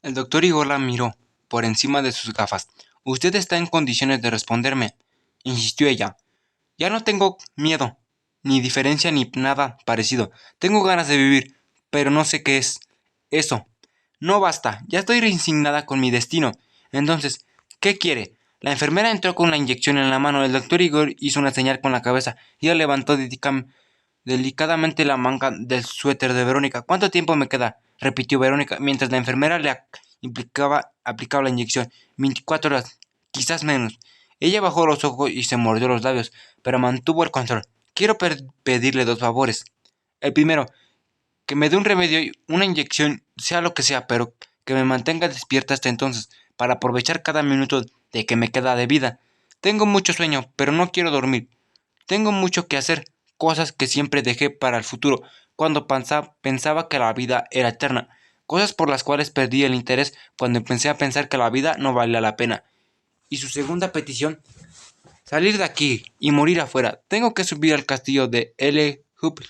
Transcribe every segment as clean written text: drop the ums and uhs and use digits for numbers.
El doctor Igor la miró por encima de sus gafas. «Usted está en condiciones de responderme», insistió ella. «Ya no tengo miedo, ni diferencia ni nada parecido. Tengo ganas de vivir, pero no sé qué es eso. No basta, ya estoy resignada con mi destino. Entonces, ¿qué quiere?». La enfermera entró con la inyección en la mano. El doctor Igor hizo una señal con la cabeza y ella levantó delicadamente la manga del suéter de Verónica. «¿Cuánto tiempo me queda?», repitió Verónica, mientras la enfermera le aplicaba la inyección. 24 horas, quizás menos. Ella bajó los ojos y se mordió los labios, pero mantuvo el control. «Quiero pedirle dos favores. El primero, que me dé un remedio y una inyección, sea lo que sea, pero que me mantenga despierta hasta entonces, para aprovechar cada minuto de que me queda de vida. Tengo mucho sueño, pero no quiero dormir. Tengo mucho que hacer, cosas que siempre dejé para el futuro, cuando pensaba que la vida era eterna, cosas por las cuales perdí el interés cuando empecé a pensar que la vida no valía la pena. Y su segunda petición, salir de aquí y morir afuera. Tengo que subir al castillo de L.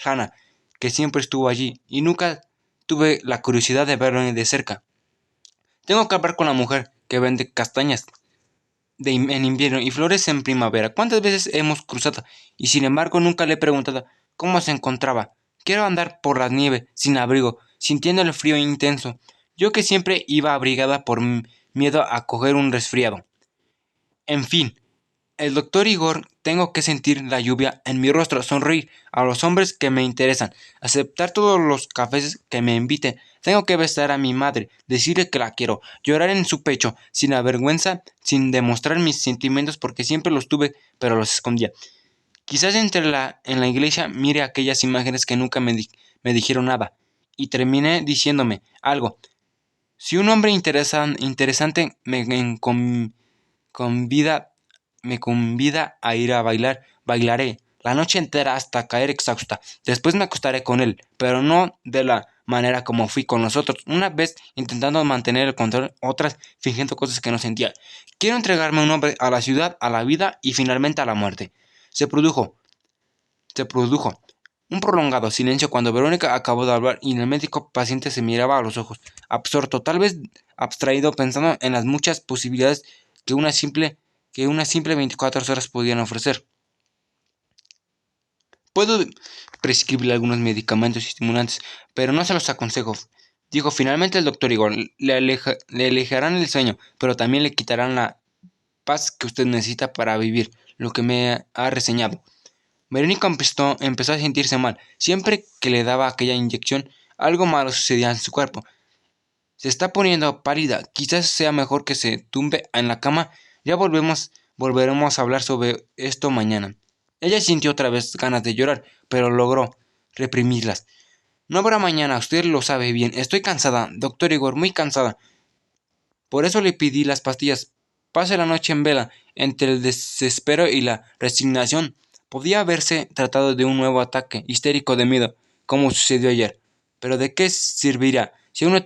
Hana, que siempre estuvo allí, y nunca tuve la curiosidad de verlo de cerca. Tengo que hablar con la mujer que vende castañas en invierno y flores en primavera. ¿Cuántas veces hemos cruzado? Y sin embargo nunca le he preguntado cómo se encontraba. Quiero andar por la nieve, sin abrigo, sintiendo el frío intenso. Yo que siempre iba abrigada por miedo a coger un resfriado. En fin, el doctor Igor, tengo que sentir la lluvia en mi rostro, sonreír a los hombres que me interesan, aceptar todos los cafés que me inviten. Tengo que besar a mi madre, decirle que la quiero, llorar en su pecho, sin avergüenza, sin demostrar mis sentimientos porque siempre los tuve, pero los escondía. Quizás en la iglesia mire aquellas imágenes que nunca me dijeron nada, y terminé diciéndome algo. Si un hombre interesante convida, me convida a ir a bailar, bailaré la noche entera hasta caer exhausta. Después me acostaré con él, pero no de la manera como fui con los otros, una vez intentando mantener el control, otras fingiendo cosas que no sentía. Quiero entregarme un hombre a la ciudad, a la vida y finalmente a la muerte. Se produjo, se produjo un prolongado silencio cuando Verónica acabó de hablar y el médico paciente se miraba a los ojos, absorto, tal vez abstraído, pensando en las muchas posibilidades que una simple 24 horas podían ofrecer. Puedo prescribirle algunos medicamentos estimulantes, pero no se los aconsejo, dijo finalmente el doctor Igor. Le alejarán el sueño, pero también le quitarán la paz que usted necesita para vivir, lo que me ha reseñado. Verónica empezó a sentirse mal. Siempre que le daba aquella inyección, algo malo sucedía en su cuerpo. Se está poniendo pálida. Quizás sea mejor que se tumbe en la cama. Ya volveremos a hablar sobre esto mañana. Ella sintió otra vez ganas de llorar, pero logró reprimirlas. No habrá mañana, usted lo sabe bien. Estoy cansada, doctor Igor, muy cansada. Por eso le pedí las pastillas. Pase la noche en vela. Entre el desespero y la resignación, podía haberse tratado de un nuevo ataque histérico de miedo, como sucedió ayer. Pero ¿de qué servirá si aún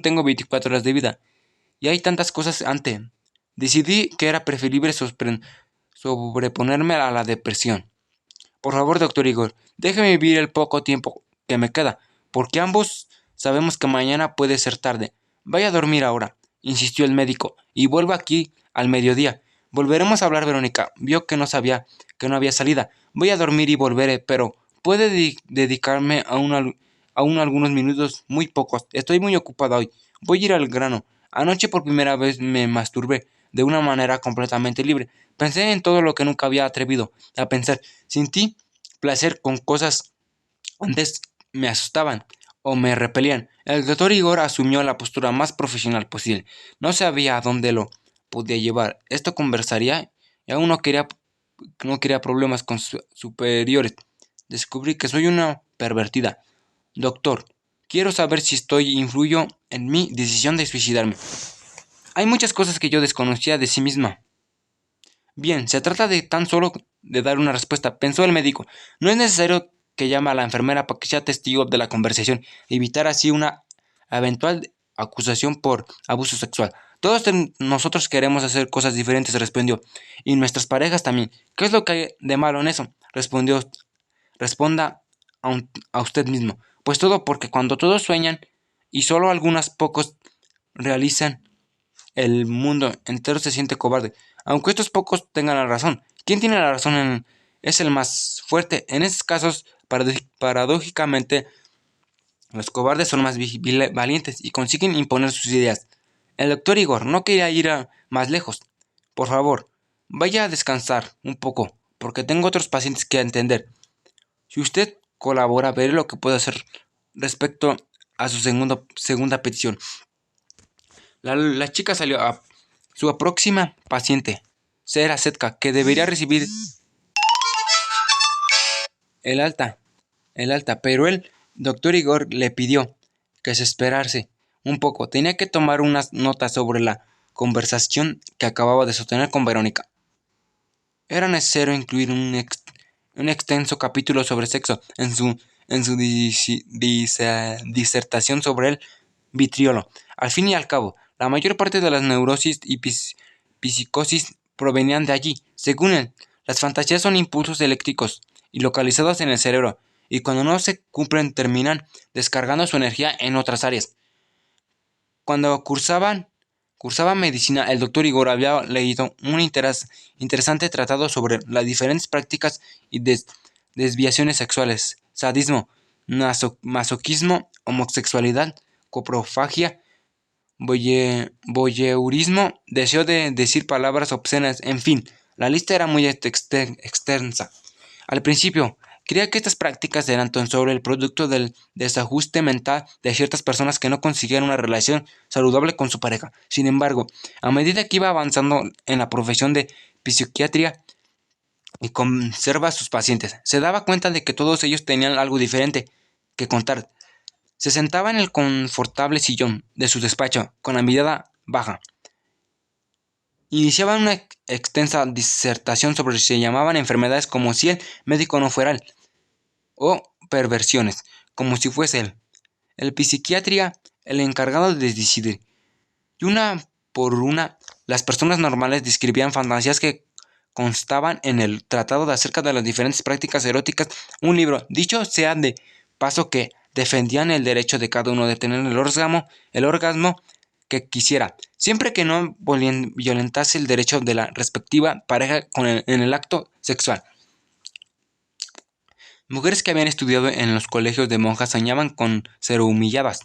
tengo 24 horas de vida? Y hay tantas cosas antes. Decidí que era preferible sobreponerme a la depresión. Por favor, doctor Igor, déjeme vivir el poco tiempo que me queda, porque ambos sabemos que mañana puede ser tarde. Vaya a dormir ahora, insistió el médico, y vuelva aquí al mediodía. Volveremos a hablar, Verónica. Vio que que no había salida. Voy a dormir y volveré, pero puede dedicarme aún algunos minutos, muy pocos. Estoy muy ocupada hoy. Voy a ir al grano. Anoche por primera vez me masturbé de una manera completamente libre. Pensé en todo lo que nunca había atrevido a pensar. Sentí placer con cosas antes me asustaban o me repelían. El doctor Igor asumió la postura más profesional posible. No sabía a dónde lo podía llevar. Esto conversaría y aún no quería problemas con superiores. Descubrí que soy una pervertida. Doctor, quiero saber si influyo en mi decisión de suicidarme. Hay muchas cosas que yo desconocía de sí misma. Bien, se trata de tan solo de dar una respuesta, pensó el médico. No es necesario que llame a la enfermera para que sea testigo de la conversación, evitar así una eventual acusación por abuso sexual. Todos nosotros queremos hacer cosas diferentes, respondió. Y nuestras parejas también. ¿Qué es lo que hay de malo en eso? Responda a usted mismo. Pues todo porque cuando todos sueñan y solo algunos pocos realizan, el mundo entero se siente cobarde. Aunque estos pocos tengan la razón. ¿Quién tiene la razón es el más fuerte? En estos casos, paradójicamente, los cobardes son más valientes y consiguen imponer sus ideas. El doctor Igor no quería ir más lejos. Por favor, vaya a descansar un poco, porque tengo otros pacientes que atender. Si usted colabora, veré lo que puedo hacer respecto a su segunda petición. La chica salió a su próxima paciente, Sera Setka, que debería recibir el alta, pero el doctor Igor le pidió que se esperase un poco. Tenía que tomar unas notas sobre la conversación que acababa de sostener con Verónica. Era necesario incluir un extenso capítulo sobre sexo en su disertación sobre el vitriolo. Al fin y al cabo, la mayor parte de las neurosis y psicosis provenían de allí. Según él, las fantasías son impulsos eléctricos y localizados en el cerebro, y cuando no se cumplen terminan descargando su energía en otras áreas. Cuando cursaba medicina, el doctor Igor había leído un interesante tratado sobre las diferentes prácticas y desviaciones sexuales: sadismo, masoquismo, homosexualidad, coprofagia, voyeurismo, deseo de decir palabras obscenas, en fin, la lista era muy extensa. Al principio, creía que estas prácticas eran tan solo el producto del desajuste mental de ciertas personas que no conseguían una relación saludable con su pareja. Sin embargo, a medida que iba avanzando en la profesión de psiquiatría y conserva a sus pacientes, se daba cuenta de que todos ellos tenían algo diferente que contar. Se sentaba en el confortable sillón de su despacho, con la mirada baja. Iniciaba una extensa disertación sobre si se llamaban enfermedades como si el médico no fuera él, o perversiones, como si fuese él. El psiquiatría, el encargado de decidir. Y una por una, las personas normales describían fantasías que constaban en el tratado acerca de las diferentes prácticas eróticas, un libro, dicho sea de paso, que defendían el derecho de cada uno de tener el orgasmo que quisiera, siempre que no violentase el derecho de la respectiva pareja en el acto sexual. Mujeres que habían estudiado en los colegios de monjas soñaban con ser humilladas.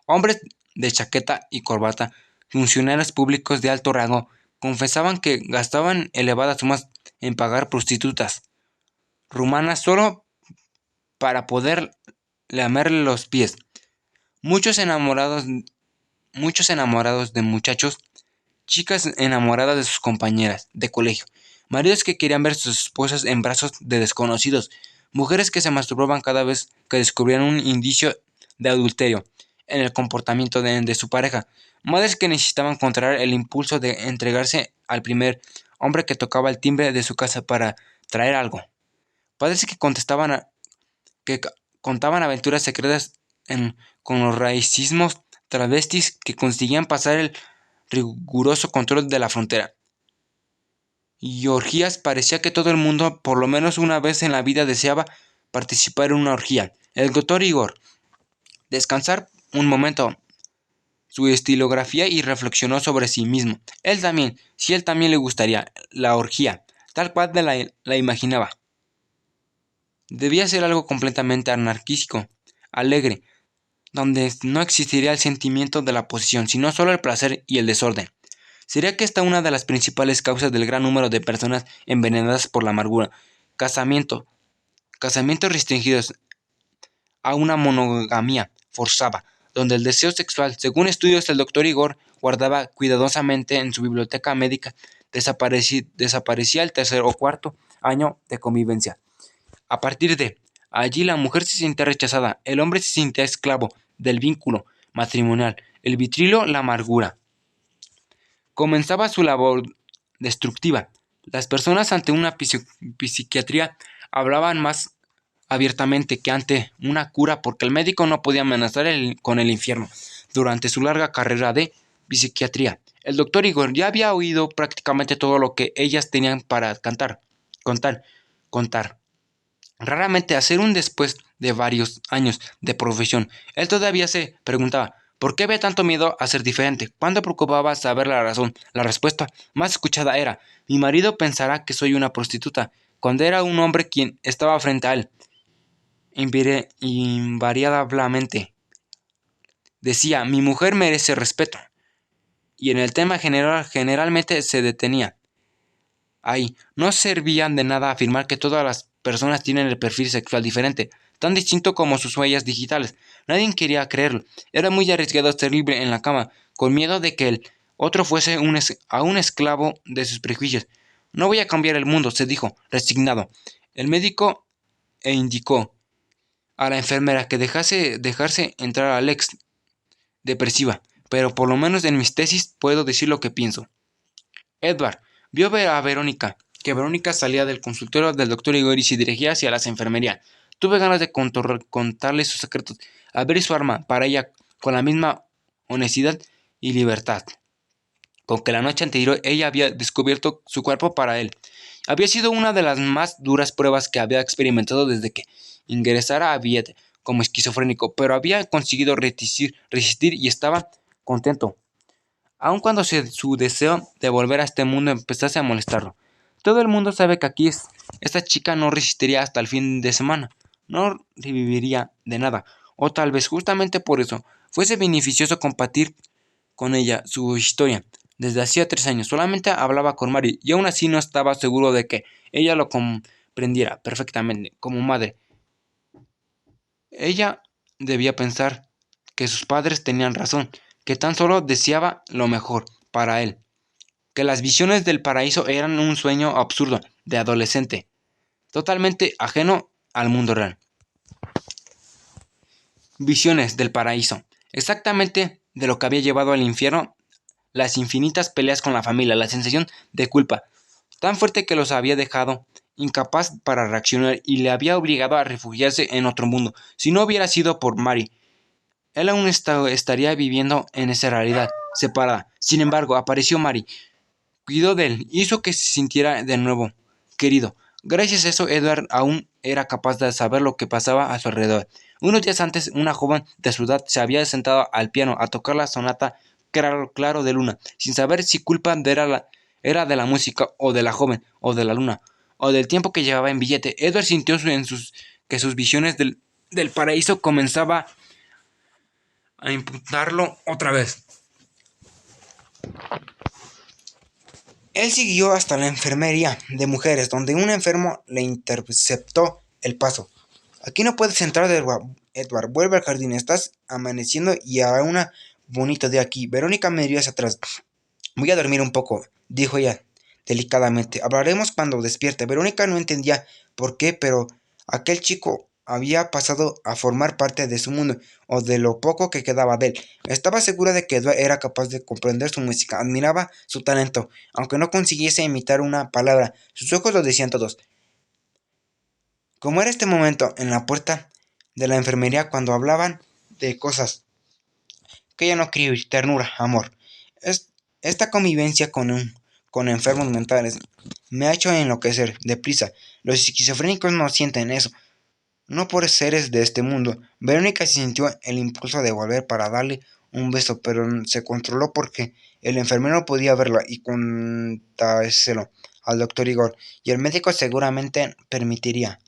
Hombres de chaqueta y corbata, funcionarios públicos de alto rango, confesaban que gastaban elevadas sumas en pagar prostitutas rumanas solo para poder lamerle los pies. Muchos enamorados de muchachos, chicas enamoradas de sus compañeras de colegio, maridos que querían ver a sus esposas en brazos de desconocidos, mujeres que se masturbaban cada vez que descubrían un indicio de adulterio en el comportamiento de su pareja, madres que necesitaban contraer el impulso de entregarse al primer hombre que tocaba el timbre de su casa para traer algo, padres que contaban aventuras secretas con los racismos, travestis que conseguían pasar el riguroso control de la frontera. Y orgías. Parecía que todo el mundo, por lo menos una vez en la vida, deseaba participar en una orgía. El doctor Igor descansar un momento su estilografía y reflexionó sobre sí mismo. Él también le gustaría la orgía, tal cual la imaginaba. Debía ser algo completamente anarquístico, alegre, donde no existiría el sentimiento de la posesión, sino solo el placer y el desorden. ¿Sería que esta una de las principales causas del gran número de personas envenenadas por la amargura? Casamientos restringidos a una monogamia forzada, donde el deseo sexual, según estudios del doctor Igor, guardaba cuidadosamente en su biblioteca médica, desaparecía el tercer o cuarto año de convivencia. A partir de allí, la mujer se sentía rechazada, el hombre se sentía esclavo del vínculo matrimonial, el vitrilo la amargura. Comenzaba su labor destructiva. Las personas ante una psiquiatría hablaban más abiertamente que ante una cura, porque el médico no podía amenazar con el infierno. Durante su larga carrera de psiquiatría, el doctor Igor ya había oído prácticamente todo lo que ellas tenían para contar. Raramente, hacer un después de varios años de profesión, él todavía se preguntaba: ¿Por qué había tanto miedo a ser diferente? ¿Cuánto preocupaba saber la razón? La respuesta más escuchada era: mi marido pensará que soy una prostituta, cuando era un hombre quien estaba frente a él. Invariablemente decía: mi mujer merece respeto. Y en el tema generalmente se detenía ahí. No servía de nada afirmar que todas las personas tienen el perfil sexual diferente, tan distinto como sus huellas digitales. Nadie quería creerlo. Era muy arriesgado ser libre en la cama, con miedo de que el otro fuese un esclavo de sus prejuicios. No voy a cambiar el mundo, se dijo, resignado. El médico indicó a la enfermera que dejarse entrar a Lex depresiva, pero por lo menos en mis tesis puedo decir lo que pienso. Edward vio a Verónica, que Verónica salía del consultorio del doctor Igor y se dirigía hacia las enfermerías. Tuve ganas de contarle sus secretos, abrir su arma para ella con la misma honestidad y libertad con que la noche anterior ella había descubierto su cuerpo para él. Había sido una de las más duras pruebas que había experimentado desde que ingresara a Viet como esquizofrénico, pero había conseguido resistir y estaba contento, aun cuando su deseo de volver a este mundo empezase a molestarlo. Todo el mundo sabe que esta chica no resistiría hasta el fin de semana, no reviviría de nada, o tal vez justamente por eso fuese beneficioso compartir con ella su historia. Desde hacía 3 años solamente hablaba con Mary y aún así no estaba seguro de que ella lo comprendiera perfectamente como madre. Ella debía pensar que sus padres tenían razón, que tan solo deseaba lo mejor para él, que las visiones del paraíso eran un sueño absurdo de adolescente, totalmente ajeno al mundo real. Visiones del paraíso, exactamente de lo que había llevado al infierno, las infinitas peleas con la familia, la sensación de culpa, tan fuerte que los había dejado incapaz para reaccionar y le había obligado a refugiarse en otro mundo. Si no hubiera sido por Mary, él aún estaría viviendo en esa realidad separada. Sin embargo, apareció Mary, cuidó de él, hizo que se sintiera de nuevo querido. Gracias a eso, Edward aún era capaz de saber lo que pasaba a su alrededor. Unos días antes, una joven de su edad se había sentado al piano a tocar la sonata Claro de Luna, sin saber si culpa era de la música, o de la joven, o de la luna, o del tiempo que llevaba en billete. Edward sintió que sus visiones del paraíso comenzaba a imputarlo otra vez. Él siguió hasta la enfermería de mujeres, donde un enfermo le interceptó el paso. Aquí no puedes entrar, Edward. Vuelve al jardín. Estás amaneciendo y a una bonito de aquí. Verónica me dio hacia atrás. Voy a dormir un poco, dijo ella delicadamente. Hablaremos cuando despierte. Verónica no entendía por qué, pero aquel chico había pasado a formar parte de su mundo, o de lo poco que quedaba de él. Estaba segura de que Edward era capaz de comprender su música, admiraba su talento, aunque no consiguiese imitar una palabra. Sus ojos lo decían todos. Como era este momento en la puerta de la enfermería cuando hablaban de cosas que ella no quería oír: ternura, amor. Esta convivencia con enfermos mentales me ha hecho enloquecer deprisa. Los esquizofrénicos no sienten eso, no por seres de este mundo. Verónica sintió el impulso de volver para darle un beso, pero se controló porque el enfermero podía verla y contárselo al doctor Igor, y el médico seguramente permitiría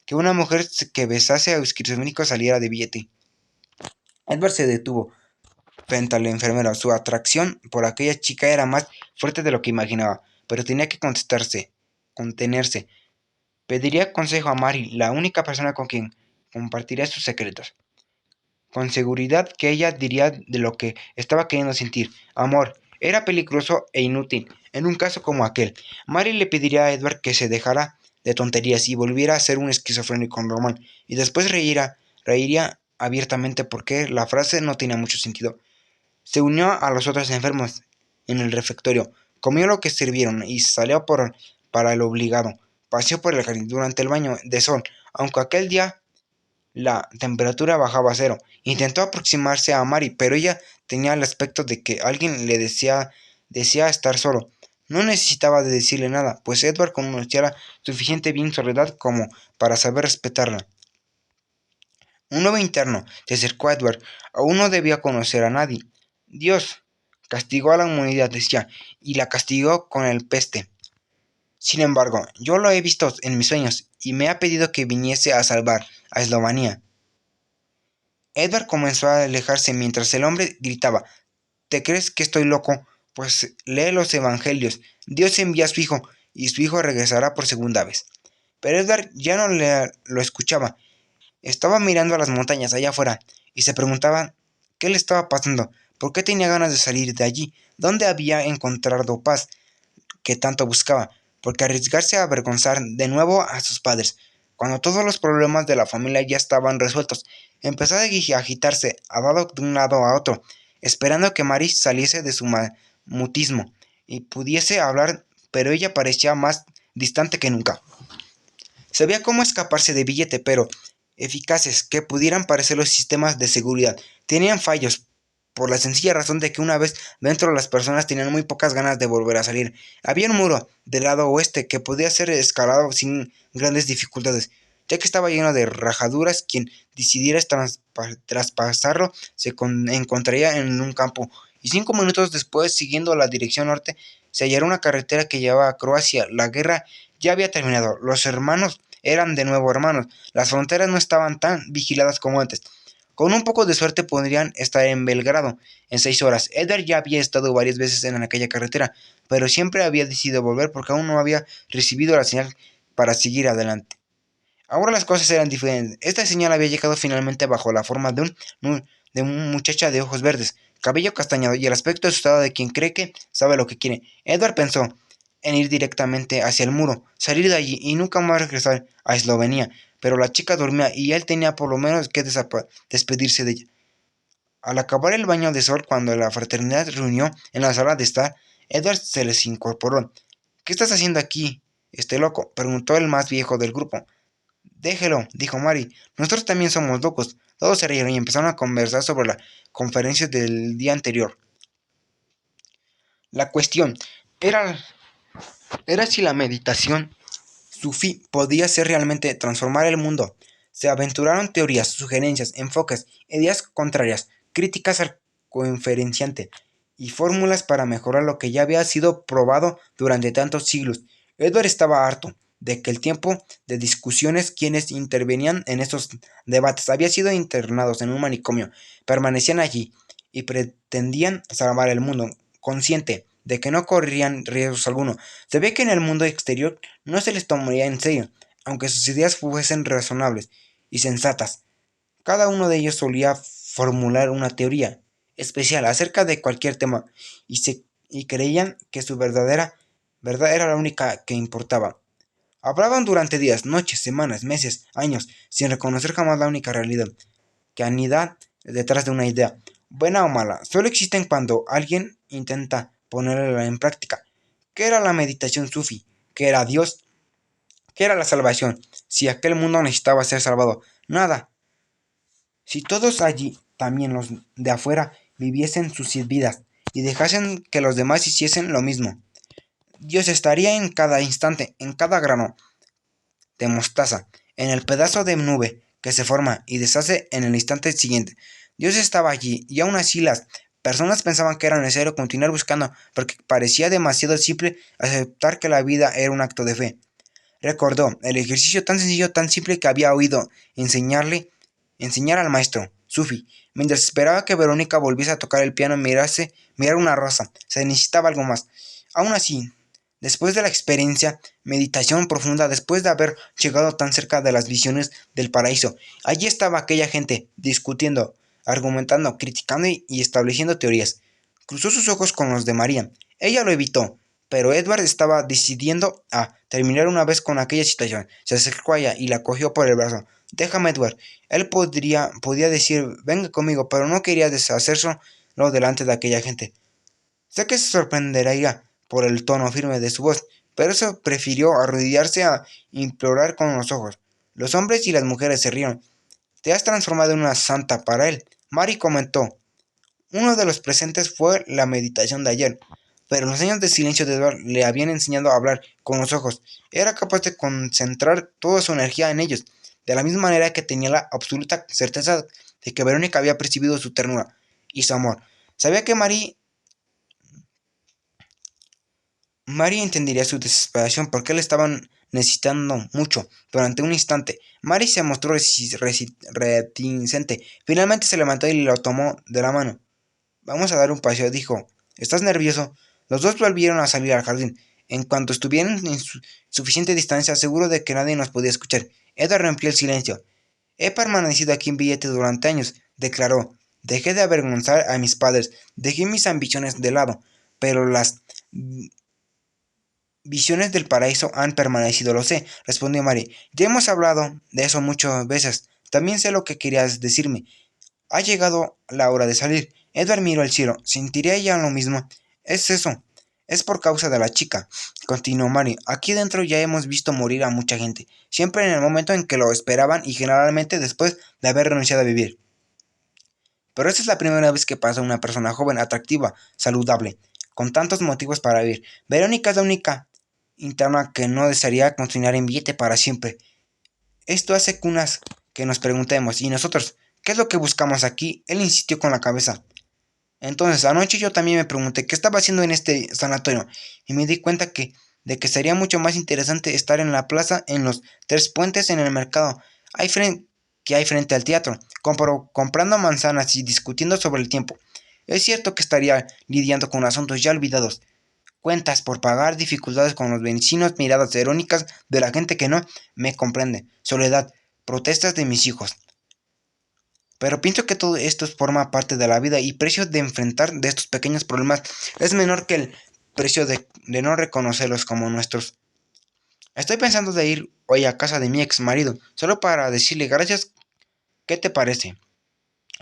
que una mujer que besase a esquizofrénico saliera de billete. Edward se detuvo frente al enfermero. Su atracción por aquella chica era más fuerte de lo que imaginaba, pero tenía que contenerse. Pediría consejo a Mary, la única persona con quien compartiría sus secretos. Con seguridad que ella diría de lo que estaba queriendo sentir. Amor era peligroso e inútil en un caso como aquel. Mary le pediría a Edward que se dejara de tonterías y volviera a ser un esquizofrénico normal, y después reiría abiertamente porque la frase no tenía mucho sentido. Se unió a los otros enfermos en el refectorio, comió lo que sirvieron y salió para el obligado paseó por el jardín durante el baño de sol. Aunque aquel día la temperatura bajaba a cero, intentó aproximarse a Mary, pero ella tenía el aspecto de que alguien le desea estar solo. No necesitaba de decirle nada, pues Edward conocía suficiente bien su soledad como para saber respetarla. Un nuevo interno se acercó a Edward. Aún no debía conocer a nadie. Dios castigó a la humanidad, decía, y la castigó con el peste. Sin embargo, yo lo he visto en mis sueños y me ha pedido que viniese a salvar a Eslovenia. Edward comenzó a alejarse mientras el hombre gritaba: ¿Te crees que estoy loco? Pues lee los evangelios. Dios envía a su hijo y su hijo regresará por segunda vez. Pero Edward ya no lo escuchaba. Estaba mirando a las montañas allá afuera y se preguntaba qué le estaba pasando, por qué tenía ganas de salir de allí, dónde había encontrado paz que tanto buscaba, porque arriesgarse a avergonzar de nuevo a sus padres, cuando todos los problemas de la familia ya estaban resueltos. Empezó a agitarse, dado de un lado a otro, esperando que Mary saliese de su mutismo y pudiese hablar, pero ella parecía más distante que nunca. Sabía cómo escaparse de billete, pero eficaces que pudieran parecer los sistemas de seguridad, tenían fallos, por la sencilla razón de que una vez dentro las personas tenían muy pocas ganas de volver a salir. Había un muro del lado oeste que podía ser escalado sin grandes dificultades, ya que estaba lleno de rajaduras. Quien decidiera traspasarlo se encontraría en un campo, y 5 minutos después, siguiendo la dirección norte, se hallará una carretera que llevaba a Croacia. La guerra ya había terminado, los hermanos eran de nuevo hermanos, las fronteras no estaban tan vigiladas como antes. Con un poco de suerte podrían estar en Belgrado en 6 horas. Edward ya había estado varias veces en aquella carretera, pero siempre había decidido volver porque aún no había recibido la señal para seguir adelante. Ahora las cosas eran diferentes. Esta señal había llegado finalmente bajo la forma de una muchacha de ojos verdes, cabello castañado y el aspecto asustado de quien cree que sabe lo que quiere. Edward pensó en ir directamente hacia el muro, salir de allí y nunca más regresar a Eslovenia, pero la chica dormía y él tenía por lo menos que despedirse de ella. Al acabar el baño de sol, cuando la fraternidad reunió en la sala de estar, Edward se les incorporó. ¿Qué estás haciendo aquí, loco?, preguntó el más viejo del grupo. Déjelo, dijo Mary. Nosotros también somos locos. Todos se rieron y empezaron a conversar sobre la conferencia del día anterior. La cuestión era si la meditación sufí podía ser realmente transformar el mundo. Se aventuraron teorías, sugerencias, enfoques, ideas contrarias, críticas al conferenciante y fórmulas para mejorar lo que ya había sido probado durante tantos siglos. Edward estaba harto de que el tiempo de discusiones. Quienes intervenían en estos debates habían sido internados en un manicomio, permanecían allí y pretendían salvar el mundo, consciente de que no correrían riesgos alguno. Se ve que en el mundo exterior no se les tomaría en serio, aunque sus ideas fuesen razonables y sensatas. Cada uno de ellos solía formular una teoría especial acerca de cualquier tema y creían que su verdad era la única que importaba. Hablaban durante días, noches, semanas, meses, años, sin reconocer jamás la única realidad que anida detrás de una idea, buena o mala. Solo existen cuando alguien intenta ponerla en práctica. ¿Qué era la meditación sufi? ¿Qué era Dios? ¿Qué era la salvación? Si aquel mundo necesitaba ser salvado. Nada. Si todos allí, también los de afuera, viviesen sus vidas y dejasen que los demás hiciesen lo mismo, Dios estaría en cada instante, en cada grano de mostaza, en el pedazo de nube que se forma y deshace en el instante siguiente. Dios estaba allí, y aún así las personas pensaban que era necesario continuar buscando, porque parecía demasiado simple aceptar que la vida era un acto de fe. Recordó el ejercicio tan sencillo, tan simple que había oído enseñar al maestro Sufi, mientras esperaba que Verónica volviese a tocar el piano y mirar una rosa. Se necesitaba algo más. Aún así, después de la experiencia, meditación profunda, después de haber llegado tan cerca de las visiones del paraíso, allí estaba aquella gente, discutiendo, argumentando, criticando y estableciendo teorías. Cruzó sus ojos con los de María. Ella lo evitó, pero Edward estaba decidiendo a terminar una vez con aquella situación. Se acercó a ella y la cogió por el brazo. Déjame, Edward. Él podía decir, venga conmigo, pero no quería deshacerlo delante de aquella gente. Sé que se sorprendería por el tono firme de su voz, pero eso prefirió arrodillarse a implorar con los ojos. Los hombres y las mujeres se rieron. Te has transformado en una santa para él, Mary comentó. Uno de los presentes fue la meditación de ayer, pero los años de silencio de Edward le habían enseñado a hablar con los ojos. Era capaz de concentrar toda su energía en ellos. de la misma manera que tenía la absoluta certeza de que Verónica había percibido su ternura y su amor. Sabía que Mary entendería su desesperación porque le estaban necesitando mucho. Durante un instante, Mary se mostró reticente. Finalmente se levantó y lo tomó de la mano. Vamos a dar un paseo, dijo. ¿Estás nervioso? Los dos volvieron a salir al jardín. En cuanto estuvieron en suficiente distancia, seguro de que nadie nos podía escuchar, Edward rompió el silencio. He permanecido aquí en Billete durante años, declaró. Dejé de avergonzar a mis padres, dejé mis ambiciones de lado, pero las visiones del paraíso han permanecido, lo sé, respondió Mary. Ya hemos hablado de eso muchas veces. También sé lo que querías decirme. Ha llegado la hora de salir. Edward miró al cielo. ¿Sentiría ella lo mismo? Es eso. Es por causa de la chica, continuó Mary. Aquí dentro ya hemos visto morir a mucha gente, siempre en el momento en que lo esperaban y generalmente después de haber renunciado a vivir. Pero esta es la primera vez que pasa una persona joven, atractiva, saludable, con tantos motivos para vivir. Verónica es la única interna que no desearía continuar en Billete para siempre. Esto hace que nos preguntemos, ¿y nosotros? ¿Qué es lo que buscamos aquí? Él insistió con la cabeza. Entonces, anoche yo también me pregunté qué estaba haciendo en este sanatorio y me di cuenta de que sería mucho más interesante estar en la plaza, en los Tres Puentes, en el mercado que hay frente al teatro, comprando manzanas y discutiendo sobre el tiempo. Es cierto que estaría lidiando con asuntos ya olvidados, cuentas por pagar, dificultades con los vecinos, miradas irónicas de la gente que no me comprende, soledad, protestas de mis hijos. Pero pienso que todo esto forma parte de la vida y el precio de enfrentar de estos pequeños problemas es menor que el precio de no reconocerlos como nuestros. Estoy pensando de ir hoy a casa de mi ex marido, solo para decirle gracias. ¿Qué te parece?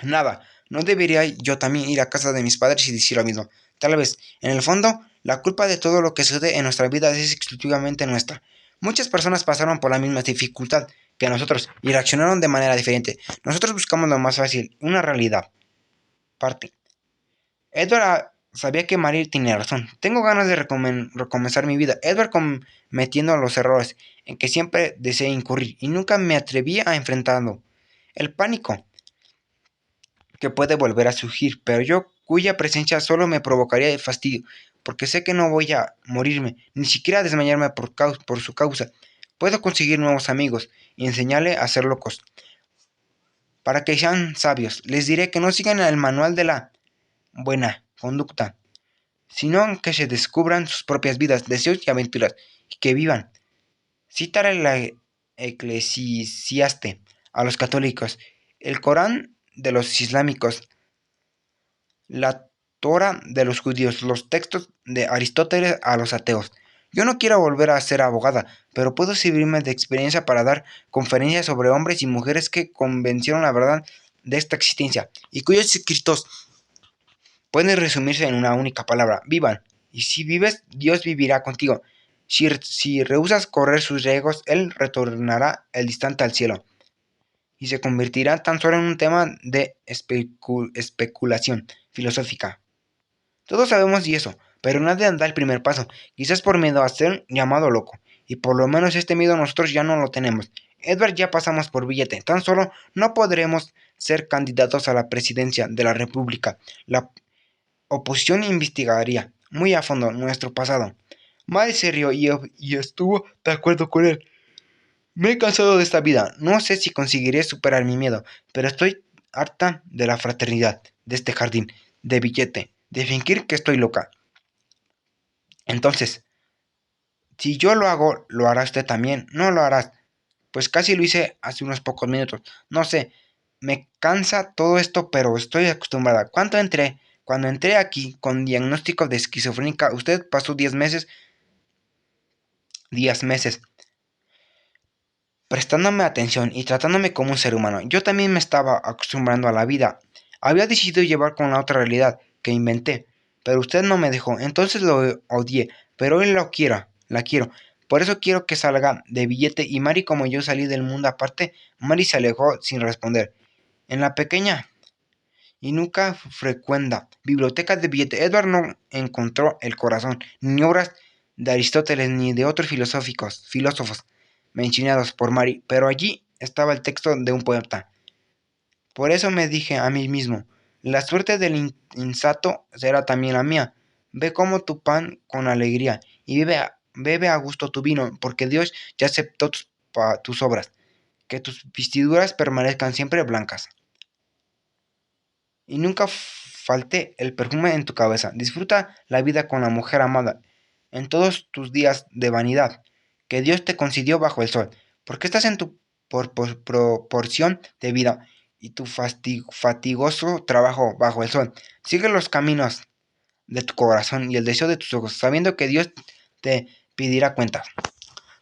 Nada, ¿no debería yo también ir a casa de mis padres y decir lo mismo? Tal vez, en el fondo, la culpa de todo lo que sucede en nuestra vida es exclusivamente nuestra. Muchas personas pasaron por la misma dificultad que nosotros y reaccionaron de manera diferente. Nosotros buscamos lo más fácil, una realidad. Parte. Edward sabía que Mary tenía razón. Tengo ganas de recomenzar mi vida. Edward cometiendo los errores en que siempre deseé incurrir y nunca me atreví a enfrentarlo. El pánico que puede volver a surgir, pero yo cuya presencia solo me provocaría fastidio, porque sé que no voy a morirme, ni siquiera a desmayarme por su causa. Puedo conseguir nuevos amigos y enseñarle a ser locos, para que sean sabios. Les diré que no sigan el manual de la buena conducta, sino que se descubran sus propias vidas, deseos y aventuras, y que vivan. Citar el Eclesiaste a los católicos, el Corán de los islámicos, la Torah de los judíos, los textos de Aristóteles a los ateos. Yo no quiero volver a ser abogada, pero puedo servirme de experiencia para dar conferencias sobre hombres y mujeres que convencieron la verdad de esta existencia y cuyos escritos pueden resumirse en una única palabra: vivan. Y si vives, Dios vivirá contigo. Si rehusas correr sus riesgos, Él retornará el distante al cielo y se convertirá tan solo en un tema de especulación filosófica. Todos sabemos y eso, pero nadie da el primer paso, quizás por miedo a ser llamado loco, y por lo menos este miedo nosotros ya no lo tenemos. Edward, ya pasamos por Billete, tan solo no podremos ser candidatos a la presidencia de la República. La oposición investigaría muy a fondo nuestro pasado. Mary se rió y estuvo de acuerdo con él. Me he cansado de esta vida, no sé si conseguiré superar mi miedo, pero estoy harta de la fraternidad, de este jardín, de Billete, de fingir que estoy loca. Entonces, si yo lo hago, ¿lo hará usted también? No lo harás. Pues casi lo hice hace unos pocos minutos. No sé, me cansa todo esto, pero estoy acostumbrada. Cuando entré aquí con diagnóstico de esquizofrénica, usted pasó 10 meses, prestándome atención y tratándome como un ser humano. Yo también me estaba acostumbrando a la vida. Había decidido llevar con la otra realidad que inventé, pero usted no me dejó. Entonces lo odié, pero hoy la quiero. Por eso quiero que salga de Billete. Y Mary, como yo salí del mundo aparte, Mary se alejó sin responder. En la pequeña y nunca frecuenta biblioteca de Billete, Edward no encontró el corazón, ni obras de Aristóteles ni de otros filósofos mencionados por Mary, pero allí estaba el texto de un poeta. Por eso me dije a mí mismo, la suerte del insato será también la mía. Ve como tu pan con alegría y bebe a gusto tu vino, porque Dios ya aceptó tus obras. Que tus vestiduras permanezcan siempre blancas. Y nunca falte el perfume en tu cabeza. Disfruta la vida con la mujer amada en todos tus días de vanidad que Dios te concedió bajo el sol, porque estás en tu proporción de vida y tu fatigoso trabajo bajo el sol. Sigue los caminos de tu corazón y el deseo de tus ojos, sabiendo que Dios te pedirá cuentas.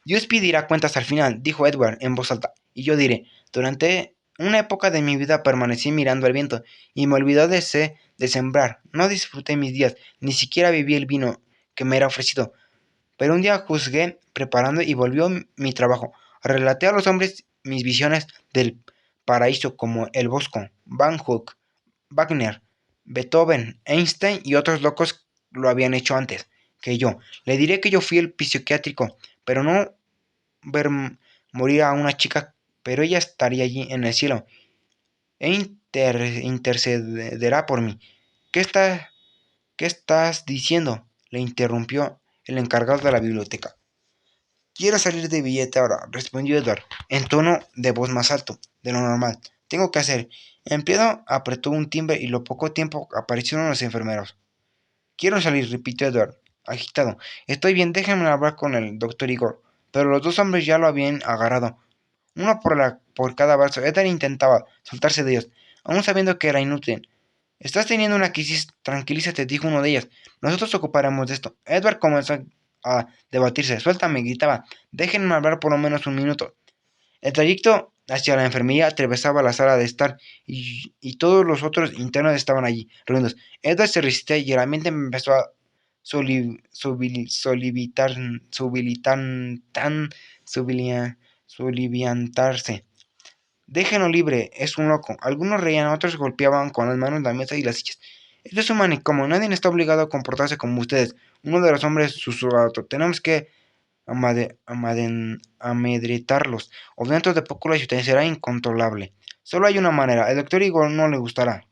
Dios pedirá cuentas al final, dijo Edward en voz alta, y yo diré, durante una época de mi vida permanecí mirando al viento, y me olvidó de sembrar, no disfruté mis días, ni siquiera viví el vino que me era ofrecido, pero un día juzgué preparando y volvió mi trabajo. Relaté a los hombres mis visiones del paraíso como el Bosco, Van Gogh, Wagner, Beethoven, Einstein y otros locos lo habían hecho antes que yo. Le diré que yo fui el psiquiátrico, pero no ver morir a una chica, pero ella estaría allí en el cielo e intercederá por mí. ¿Qué, ¿Qué estás diciendo? Le interrumpió el encargado de la biblioteca. Quiero salir de billete ahora, respondió Edward, en tono de voz más alto de lo normal. Tengo que hacer. El empleado apretó un timbre y lo poco tiempo aparecieron los enfermeros. Quiero salir, repitió Edward, agitado. Estoy bien, déjenme hablar con el doctor Igor. Pero los dos hombres ya lo habían agarrado. Uno por cada brazo. Edward intentaba soltarse de ellos, aún sabiendo que era inútil. Estás teniendo una crisis, tranquilízate, dijo uno de ellos. Nosotros nos ocuparemos de esto. Edward comenzó a debatirse. Suéltame, gritaba. Déjenme hablar por lo menos un minuto. El trayecto hacia la enfermería atravesaba la sala de estar y todos los otros internos estaban allí, reunidos. Edward se resistía y el ambiente empezó a soliviantarse. Déjenlo libre, es un loco. Algunos reían, otros golpeaban con las manos la mesa y las sillas. Esto es un manicomio, nadie está obligado a comportarse como ustedes. Uno de los hombres susurró a otro. Tenemos que amedretarlos, o dentro de poco la situación será incontrolable. Solo hay una manera, el doctor Igor no le gustará.